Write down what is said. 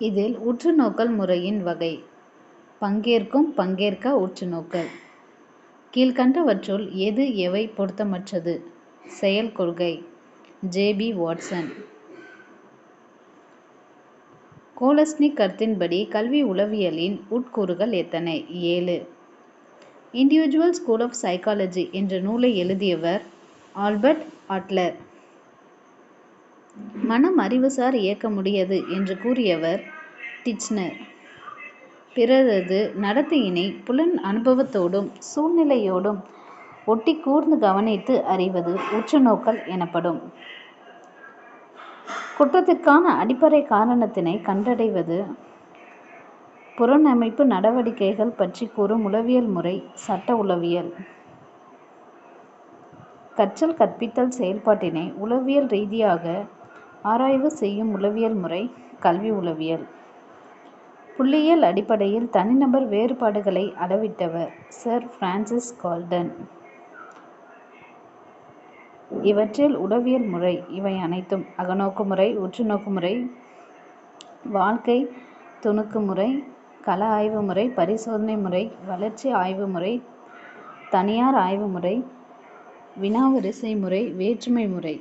இதில் உற்றுநோக்கல் முறையின் வகை. பங்கேற்கும் பங்கேற்கா உற்றுநோக்கல். கீழ்க்கண்டவற்றுள் எது எவை பொருத்தமற்றது? செயல் கொள்கை. ஜே.பி. வாட்சன். கோலஸ்னிக் கருத்தின்படி கல்வி உளவியலின் உட்கூறுகள் எத்தனை? 7. இண்டிவிஜுவல் ஸ்கூல் ஆஃப் சைக்காலஜி என்ற நூலை எழுதியவர் ஆல்பர்ட் ஆட்லர். மனம் அறிவுசார் இயக்கமுடையது என்று கூறியவர் டிச்னர். பிறரது நடத்தையினை புலன் அனுபவத்தோடும் சூழ்நிலையோடும் ஒட்டி கூர்ந்து கவனித்து அறிவது உற்றுநோக்கல் எனப்படும். குற்றத்திற்கான அடிப்படை காரணத்தினை கண்டடைவது புலனமைப்பு நடவடிக்கைகள் பற்றி கூறும் உளவியல் முறை சட்ட உளவியல். கற்றல் கற்பித்தல் செயல்பாட்டினை உளவியல் ரீதியாக ஆராய்வு செய்யும் உளவியல் முறை கல்வி உளவியல். புள்ளியியல் அடிப்படையில் தனிநபர் வேறுபாடுகளை அளவிட்டவர் சர் பிரான்சிஸ் கால்டன். இவற்றில் உளவியல் முறை இவை அனைத்தும்: அகநோக்கு முறை, உற்றுநோக்கு முறை, வாழ்க்கை துணுக்கு முறை, கள ஆய்வு முறை, பரிசோதனை முறை, வளர்ச்சி ஆய்வு முறை, தனியார் ஆய்வு முறை, வினாவரிசை முறை, வேற்றுமை முறை.